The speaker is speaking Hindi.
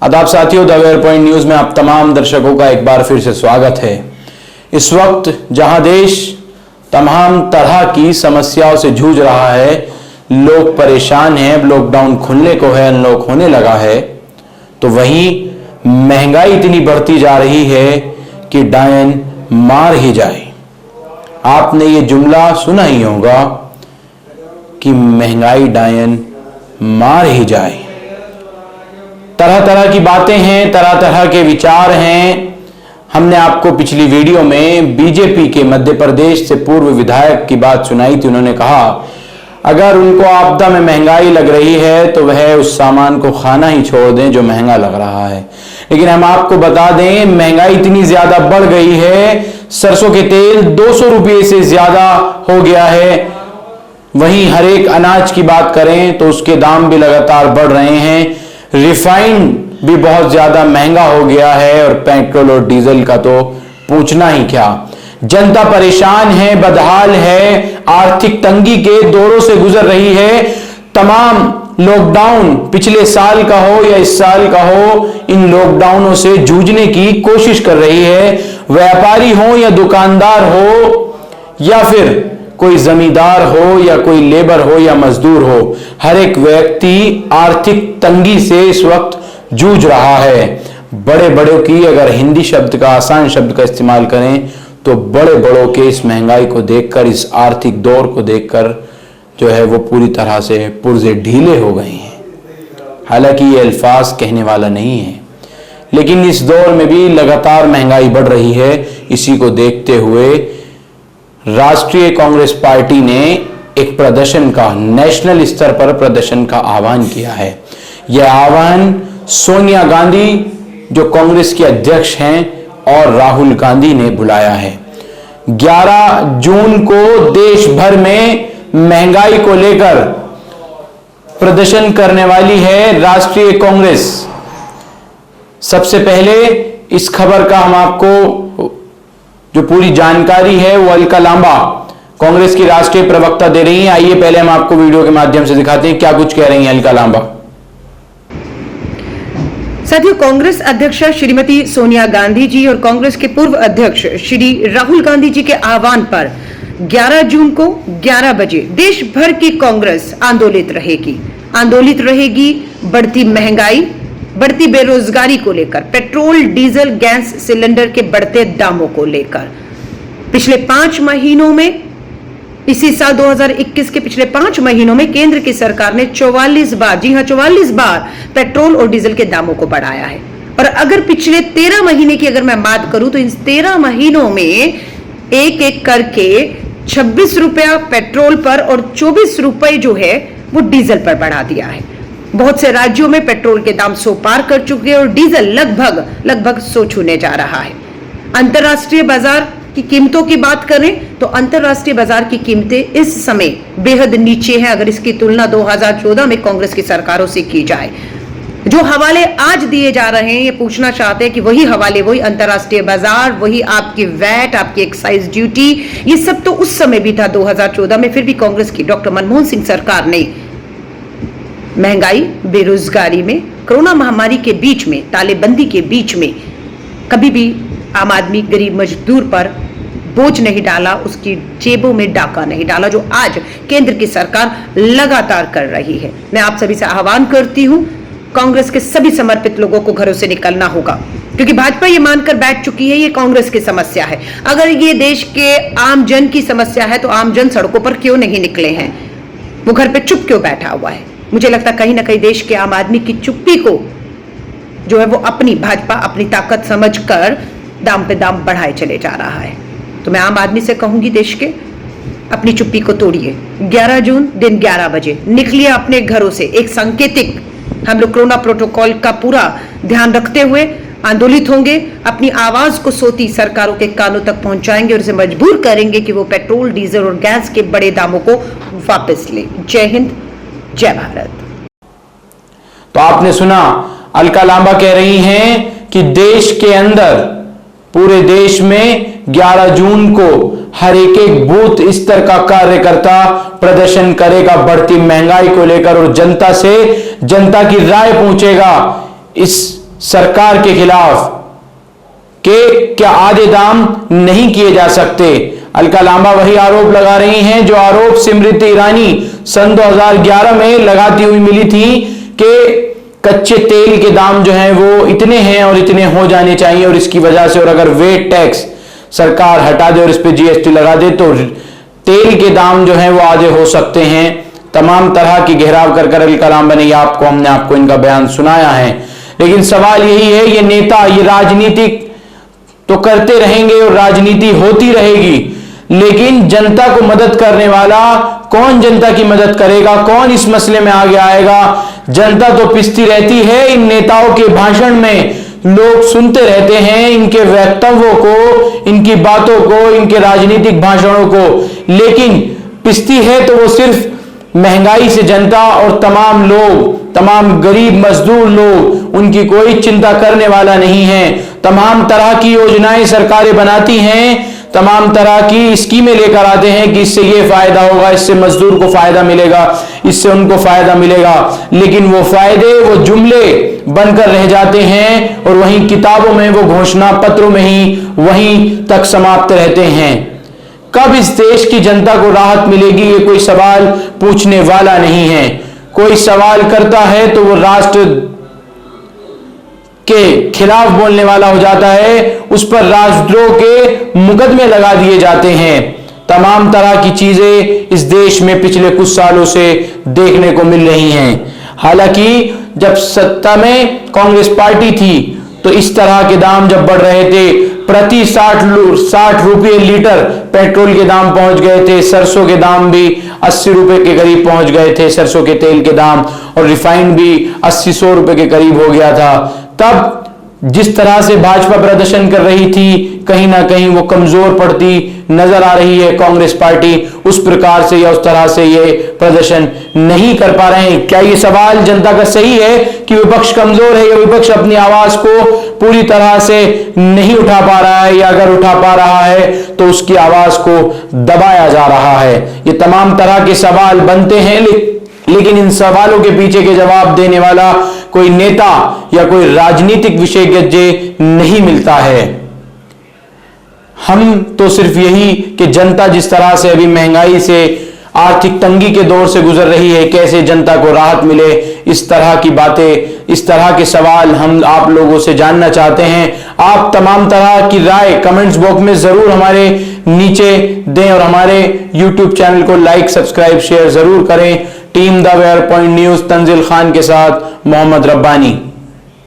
आदाब साथियों, द अवेयर पॉइंट न्यूज में आप तमाम दर्शकों का एक बार फिर से स्वागत है। इस वक्त जहां देश तमाम तरह की समस्याओं से जूझ रहा है, लोग परेशान हैं, लॉकडाउन खुलने को है, अनलॉक होने लगा है, तो वहीं महंगाई इतनी बढ़ती जा रही है कि डायन मार ही जाए। आपने ये जुमला सुना ही होगा कि महंगाई डायन मार ही जाए। तरह तरह की बातें हैं, तरह तरह के विचार हैं। हमने आपको पिछली वीडियो में बीजेपी के मध्य प्रदेश से पूर्व विधायक की बात सुनाई थी। उन्होंने कहा अगर उनको आपदा में महंगाई लग रही है तो वह उस सामान को खाना ही छोड़ दें जो महंगा लग रहा है। लेकिन हम आपको बता दें, महंगाई इतनी ज्यादा बढ़ गई है, सरसों के तेल 200 रुपये से ज्यादा हो गया है। वहीं हर एक अनाज की बात करें तो उसके दाम भी लगातार बढ़ रहे हैं। रिफाइंड भी बहुत ज्यादा महंगा हो गया है और पेट्रोल और डीजल का तो पूछना ही क्या। जनता परेशान है, बदहाल है, आर्थिक तंगी के दौरों से गुजर रही है। तमाम लॉकडाउन पिछले साल का हो या इस साल का हो, इन लॉकडाउनों से जूझने की कोशिश कर रही है। व्यापारी हो या दुकानदार हो या फिर कोई जमींदार हो या कोई लेबर हो या मजदूर हो, हर एक व्यक्ति आर्थिक तंगी से इस वक्त जूझ रहा है। बड़े बड़ों की अगर हिंदी शब्द का, आसान शब्द का इस्तेमाल करें तो बड़े बड़ों के इस महंगाई को देखकर, इस आर्थिक दौर को देखकर जो है वो पूरी तरह से पुर्जे ढीले हो गए हैं। हालांकि ये अल्फाज कहने वाला नहीं है, लेकिन इस दौर में भी लगातार महंगाई बढ़ रही है। इसी को देखते हुए राष्ट्रीय कांग्रेस पार्टी ने एक प्रदर्शन का, नेशनल स्तर पर प्रदर्शन का आह्वान किया है। यह आह्वान सोनिया गांधी जो कांग्रेस की अध्यक्ष हैं और राहुल गांधी ने बुलाया है। 11 जून को देश भर में महंगाई को लेकर प्रदर्शन करने वाली है राष्ट्रीय कांग्रेस। सबसे पहले इस खबर का हम आपको जो पूरी जानकारी है वो अलका लांबा, कांग्रेस की राष्ट्रीय प्रवक्ता, दे रही हैं। आइए पहले हम आपको वीडियो के माध्यम से दिखाते हैं क्या कुछ कह रही हैं अलका लांबा। साथियों, कांग्रेस अध्यक्ष श्रीमती सोनिया गांधी जी और कांग्रेस के पूर्व अध्यक्ष श्री राहुल गांधी जी के आह्वान पर 11 जून को 11 बजे देश भर की कांग्रेस आंदोलित रहेगी बढ़ती महंगाई, बढ़ती बेरोजगारी को लेकर, पेट्रोल, डीजल, गैस सिलेंडर के बढ़ते दामों को लेकर। पिछले 5 महीनों में, इसी साल 2021 के पिछले 5 महीनों में केंद्र की सरकार ने 44 बार, जी हां 44 बार पेट्रोल और डीजल के दामों को बढ़ाया है। और अगर पिछले 13 महीने की अगर मैं बात करूं तो इन 13 महीनों में एक एक करके 26 रुपया पेट्रोल पर और 24 रुपए जो है वो डीजल पर बढ़ा दिया है। बहुत से राज्यों में पेट्रोल के दाम 100 पार कर चुके हैं और डीजल लगभग 100 छूने जा रहा है। अंतरराष्ट्रीय बाजार की कीमतों की बात करें तो अंतरराष्ट्रीय बाजार की कीमतें इस समय बेहद नीचे हैं अगर इसकी तुलना 2014 में कांग्रेस की सरकारों से की जाए। जो हवाले आज दिए जा रहे हैं, ये पूछना चाहते हैं कि वही हवाले, वही अंतरराष्ट्रीय बाजार, वही आपकी वैट, आपकी एक्साइज ड्यूटी, ये सब तो उस समय भी था 2014 में। फिर भी कांग्रेस की डॉक्टर मनमोहन सिंह सरकार ने महंगाई, बेरोजगारी में, कोरोना महामारी के बीच में, तालेबंदी के बीच में कभी भी आम आदमी, गरीब मजदूर पर बोझ नहीं डाला, उसकी जेबों में डाका नहीं डाला, जो आज केंद्र की सरकार लगातार कर रही है। मैं आप सभी से आह्वान करती हूं, कांग्रेस के सभी समर्पित लोगों को घरों से निकलना होगा, क्योंकि भाजपा ये मानकर बैठ चुकी है ये कांग्रेस की समस्या है। अगर ये देश के आम जन की समस्या है तो आम जन सड़कों पर क्यों नहीं निकले हैं, वो घर पे चुप क्यों बैठा हुआ है। मुझे लगता है कहीं ना कहीं देश के आम आदमी की चुप्पी को जो है वो अपनी भाजपा अपनी ताकत समझकर दाम पे दाम बढ़ाए चले जा रहा है। तो मैं आम आदमी से कहूंगी, देश के अपनी चुप्पी को तोड़िए। 11 जून दिन 11 बजे निकलिए अपने घरों से। एक सांकेतिक, हम लोग कोरोना प्रोटोकॉल का पूरा ध्यान रखते हुए आंदोलित होंगे, अपनी आवाज को सोती सरकारों के कानों तक पहुंचाएंगे और उसे मजबूर करेंगे कि वो पेट्रोल, डीजल और गैस के बड़े दामों को वापस ले। जय हिंद, जय भारत। तो आपने सुना, अलका लांबा कह रही हैं कि देश के अंदर, पूरे देश में 11 जून को हर एक बूथ स्तर का कार्यकर्ता प्रदर्शन करेगा बढ़ती महंगाई को लेकर और जनता से, जनता की राय पूछेगा। इस सरकार के खिलाफ कि क्या आधे दाम नहीं किए जा सकते। अलका लांबा वही आरोप लगा रही हैं जो आरोप स्मृति ईरानी सन 2011 में लगाती हुई मिली थी कि कच्चे तेल के दाम जो हैं वो इतने हैं और इतने हो जाने चाहिए, और इसकी वजह से, और अगर वेट टैक्स सरकार हटा दे और इस पे जीएसटी लगा दे तो तेल के दाम जो हैं वो आधे हो सकते हैं। तमाम तरह की घेराव कर अलका लांबा ने हमने आपको इनका बयान सुनाया है। लेकिन सवाल यही है, ये नेता ये राजनीतिक तो करते रहेंगे और राजनीति होती रहेगी, लेकिन जनता को मदद करने वाला कौन, जनता की मदद करेगा कौन, इस मसले में आगे आएगा। जनता तो पिसती रहती है इन नेताओं के भाषण में, लोग सुनते रहते हैं इनके वक्तव्यों को, इनकी बातों को, इनके राजनीतिक भाषणों को, लेकिन पिसती है तो वो सिर्फ महंगाई से जनता, और तमाम लोग, तमाम गरीब मजदूर लोग, उनकी कोई चिंता करने वाला नहीं है। तमाम तरह की योजनाएं सरकारें बनाती हैं, तमाम तरह की स्कीमें लेकर आते हैं कि इससे ये फायदा होगा, इससे मजदूर को फायदा मिलेगा, इससे उनको फायदा मिलेगा, लेकिन वो फायदे वो जुमले बनकर रह जाते हैं और वहीं किताबों में, वो घोषणा पत्रों में ही वहीं तक समाप्त रहते हैं। कब इस देश की जनता को राहत मिलेगी, ये कोई सवाल पूछने वाला नहीं है। कोई सवाल करता है तो वो राष्ट्र के खिलाफ बोलने वाला हो जाता है, उस पर राष्ट्रद्रोह के मुकदमे लगा दिए जाते हैं। तमाम तरह की चीजें इस देश में पिछले कुछ सालों से देखने को मिल रही हैं। हालांकि जब सत्ता में कांग्रेस पार्टी थी तो इस तरह के दाम जब बढ़ रहे थे, प्रति 60 रुपये लीटर पेट्रोल के दाम पहुंच गए थे, सरसों के दाम भी 80 रुपए के करीब पहुंच गए थे, सरसों के तेल के दाम, और रिफाइंड भी 80-100 रुपए के करीब हो गया था। तब जिस तरह से भाजपा प्रदर्शन कर रही थी, कहीं ना कहीं वो कमजोर पड़ती नजर आ रही है कांग्रेस पार्टी, उस प्रकार से या उस तरह से ये प्रदर्शन नहीं कर पा रहे हैं। क्या ये सवाल जनता का सही है कि विपक्ष कमजोर है या विपक्ष अपनी आवाज को पूरी तरह से नहीं उठा पा रहा है, या अगर उठा पा रहा है तो उसकी आवाज को दबाया जा रहा है? ये तमाम तरह के सवाल बनते हैं, लेकिन इन सवालों के पीछे के जवाब देने वाला कोई नेता या कोई राजनीतिक विशेषज्ञ नहीं मिलता है। हम तो सिर्फ यही कि जनता जिस तरह से अभी महंगाई से, आर्थिक तंगी के दौर से गुजर रही है, कैसे जनता को राहत मिले, इस तरह की बातें, इस तरह के सवाल हम आप लोगों से जानना चाहते हैं। आप तमाम तरह की राय कमेंट्स बॉक्स में जरूर हमारे नीचे दें और हमारे YouTube चैनल को लाइक, सब्सक्राइब, शेयर जरूर करें। Team the where point news Tanzil Khan के साथ मोहम्मद रब्बानी।